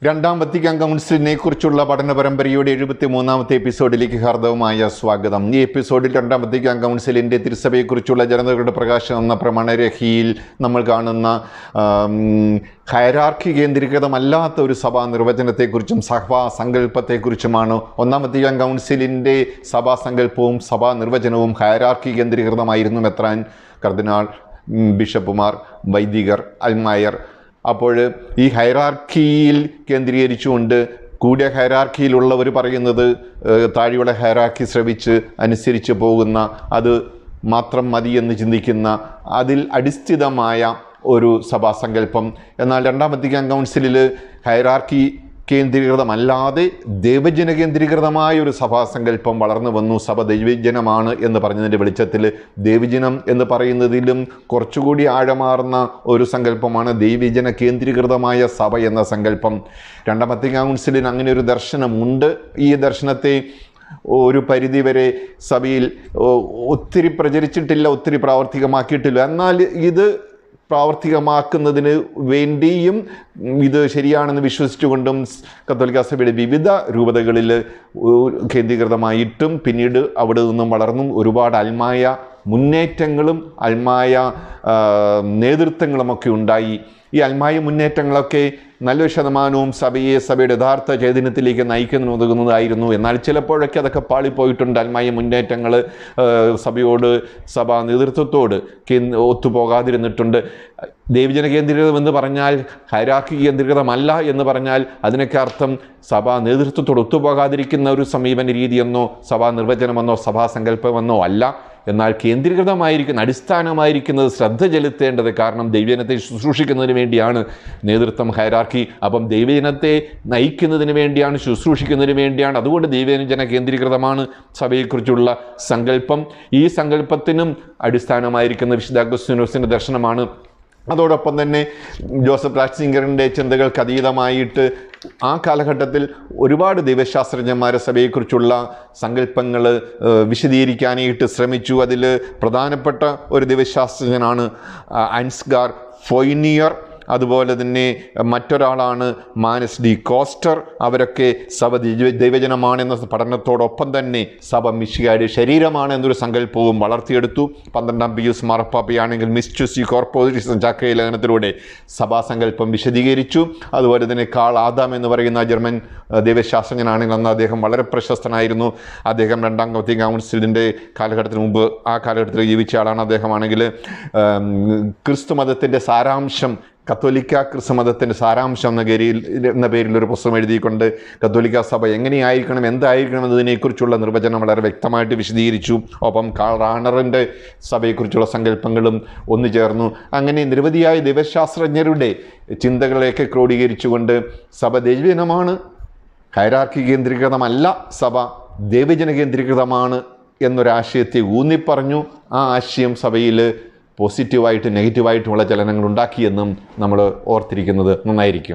രണ്ടാം വത്തിക്കാൻ കൗൺസിലിനെ കുറിച്ചുള്ള പഠന പരമ്പരയുടെ 73ാമത്തെ എപ്പിസോഡിലേക്ക് ഹാർദവമായ സ്വാഗതം. ഈ എപ്പിസോഡിൽ രണ്ടാം വത്തിക്കാൻ കൗൺസിലിൻ്റെ തിരുസഭയെക്കുറിച്ചുള്ള ജനതകളുടെ പ്രകാശനം എന്ന പ്രമാണരേഖയിൽ നമ്മൾ കാണുന്ന ഹയരാർക്കി കേന്ദ്രീകൃതമല്ലാത്ത ഒരു സഭാ നിർവചനത്തെക്കുറിച്ചും സഭാ സങ്കല്പത്തെക്കുറിച്ചുമാണ്. ഒന്നാം വത്തിക്കാൻ കൗൺസിലിൻ്റെ സഭാ സങ്കല്പവും സഭാ നിർവചനവും ഹയരാർക്കി കേന്ദ്രീകൃതമായിരുന്നു. മെത്രാൻ, കർദിനാൾ, ബിഷപ്പുമാർ, വൈദികർ, അൽമായർ. അപ്പോൾ ഈ ഹൈറാർക്കിയിൽ കേന്ദ്രീകരിച്ചുകൊണ്ട് കൂടിയ ഹൈറാർക്കിയിലുള്ളവർ പറയുന്നത് താഴെയുള്ള ഹൈറാർക്കി ശ്രവിച്ച് അനുസരിച്ച് പോകുന്ന, അത് മാത്രം മതി എന്ന് ചിന്തിക്കുന്ന, അതിൽ അടിസ്ഥിതമായ ഒരു സഭാസങ്കല്പം. എന്നാൽ രണ്ടാം വത്തിക്കാൻ കൗൺസിലിൽ ഹൈറാർക്കി കേന്ദ്രീകൃതമല്ലാതെ ദൈവജന കേന്ദ്രീകൃതമായ ഒരു സഭാസങ്കല്പം വളർന്നു വന്നു. സഭ ദൈവജനമാണ് എന്ന് പറഞ്ഞതിൻ്റെ വെളിച്ചത്തിൽ ദൈവജനം എന്ന് പറയുന്നതിലും കുറച്ചുകൂടി ആഴമാർന്ന ഒരു സങ്കല്പമാണ് ദൈവജന കേന്ദ്രീകൃതമായ സഭ എന്ന സങ്കല്പം. രണ്ടാം വത്തിക്കാൻ കൗൺസിലിന് അങ്ങനെ ഒരു ദർശനമുണ്ട്. ഈ ദർശനത്തെ ഒരു പരിധിവരെ സഭയിൽ ഒത്തിരി പ്രചരിച്ചിട്ടില്ല, ഒത്തിരി പ്രാവർത്തികമാക്കിയിട്ടില്ല. എന്നാൽ ഇത് പ്രാവർത്തികമാക്കുന്നതിന് വേണ്ടിയും ഇത് ശരിയാണെന്ന് വിശ്വസിച്ചുകൊണ്ടും കത്തോലിക്കാ സഭയുടെ വിവിധ രൂപതകളിൽ കേന്ദ്രീകൃതമായിട്ടും പിന്നീട് അവിടെ നിന്നും വളർന്നും ഒരുപാട് അൽമായ മുന്നേറ്റങ്ങളും അൽമായ നേതൃത്വങ്ങളുമൊക്കെ ഉണ്ടായി. ഈ അൽമായ മുന്നേറ്റങ്ങളൊക്കെ നല്ലൊരു ശതമാനവും സഭയുടെ യഥാർത്ഥ ചൈതന്യത്തിലേക്ക് നയിക്കുന്നതിന് ഉതകുന്നതായിരുന്നു. എന്നാൽ ചിലപ്പോഴൊക്കെ അതൊക്കെ പാളിപ്പോയിട്ടുണ്ട്. അൽമായ മുന്നേറ്റങ്ങൾ സഭയോട്, സഭാ നേതൃത്വത്തോട് ഒത്തുപോകാതിരുന്നിട്ടുണ്ട്. ദൈവജന കേന്ദ്രീകൃതം എന്ന് പറഞ്ഞാൽ ഹൈറാർക്കി കേന്ദ്രീകൃതമല്ല എന്ന് പറഞ്ഞാൽ അതിനൊക്കെ അർത്ഥം സഭാ നേതൃത്വത്തോട് ഒത്തുപോകാതിരിക്കുന്ന ഒരു സമീപന രീതിയെന്നോ സഭാ നിർവചനമെന്നോ സഭാസങ്കല്പമെന്നോ അല്ല. എന്നാൽ കേന്ദ്രീകൃതമായിരിക്കുന്ന, അടിസ്ഥാനമായിരിക്കുന്നത് ശ്രദ്ധ ചെലുത്തേണ്ടത്. കാരണം ദൈവജനത്തെ ശുശ്രൂഷിക്കുന്നതിന് വേണ്ടിയാണ് നേതൃത്വം ഹൈറാർക്കി. അപ്പം ദൈവജനത്തെ നയിക്കുന്നതിന് വേണ്ടിയാണ്, ശുശ്രൂഷിക്കുന്നതിന് വേണ്ടിയാണ്. അതുകൊണ്ട് ദൈവജന കേന്ദ്രീകൃതമാണ് സഭയെക്കുറിച്ചുള്ള സങ്കല്പം. ഈ സങ്കല്പത്തിനും അടിസ്ഥാനമായിരിക്കുന്ന വിശുദ്ധ അഗസ്തീനോസിൻ്റെ ദർശനമാണ്. അതോടൊപ്പം തന്നെ ജോസഫ് റാറ്റ്സിംഗറിൻ്റെ ചിന്തകൾക്ക് അതീതമായിട്ട് ആ കാലഘട്ടത്തിൽ ഒരുപാട് ദൈവശാസ്ത്രജ്ഞന്മാരെ സഭയെക്കുറിച്ചുള്ള സങ്കല്പങ്ങൾ വിശദീകരിക്കാനായിട്ട് ശ്രമിച്ചു. അതിൽ പ്രധാനപ്പെട്ട ഒരു ദൈവശാസ്ത്രജ്ഞനാണ് അൻസ്ഗാർ ഫോയ്നിയർ. അതുപോലെ തന്നെ മറ്റൊരാളാണ് മാനസ് ഡി കോസ്റ്റർ. അവരൊക്കെ സഭ ദൈവജനമാണെന്ന പഠനത്തോടൊപ്പം തന്നെ സഭ മിശിഹായുടെ ശരീരമാണ് എന്നൊരു സങ്കല്പവും വളർത്തിയെടുത്തു. 12ാം പിയൂസ് മാർപ്പാപ്പയാണെങ്കിൽ മിസ്റ്റുസി കോർപ്പോറേഷൻ ചാക്രയ ലേഖനത്തിലൂടെ സഭാസങ്കല്പം വിശദീകരിച്ചു. അതുപോലെ തന്നെ കാൾ ആദാം എന്ന് പറയുന്ന ജർമ്മൻ ദൈവശാസ്ത്രജ്ഞനാണെങ്കിൽ അന്ന് അദ്ദേഹം വളരെ പ്രശസ്തനായിരുന്നു. അദ്ദേഹം രണ്ടാം വത്തിക്കാൻ കൗൺസിലിൻ്റെ കാലഘട്ടത്തിന് മുമ്പ് ആ കാലഘട്ടത്തിൽ ജീവിച്ച ആളാണ്. അദ്ദേഹമാണെങ്കിൽ ക്രിസ്തു മതത്തിൻ്റെ സാരാംശം, കത്തോലിക്ക ക്രിസ്തുമതത്തിൻ്റെ സാരാംശം എന്ന പേരിൽ ഒരു പുസ്തകം എഴുതിക്കൊണ്ട് കത്തോലിക്ക സഭ എങ്ങനെയായിരിക്കണം, എന്തായിരിക്കണം എന്നതിനെക്കുറിച്ചുള്ള നിർവചനം വളരെ വ്യക്തമായിട്ട് വിശദീകരിച്ചു. ഒപ്പം കാൾ റാണറിൻ്റെ സഭയെക്കുറിച്ചുള്ള സങ്കല്പങ്ങളും ഒന്നു ചേർന്നു. അങ്ങനെ നിരവധിയായ ദൈവശാസ്ത്രജ്ഞരുടെ ചിന്തകളെയൊക്കെ ക്രോഡീകരിച്ചുകൊണ്ട് സഭ ദൈവജനമാണ്, ഹൈറാർക്കി കേന്ദ്രീകൃതമല്ല, സഭ ദൈവജന കേന്ദ്രീകൃതമാണ് എന്നൊരാശയത്തെ ഊന്നിപ്പറഞ്ഞു. ആ ആശയം സഭയിൽ പോസിറ്റീവായിട്ടും നെഗറ്റീവായിട്ടുമുള്ള ചലനങ്ങൾ ഉണ്ടാക്കിയെന്നും നമ്മൾ ഓർത്തിരിക്കുന്നത് നന്നായിരിക്കും.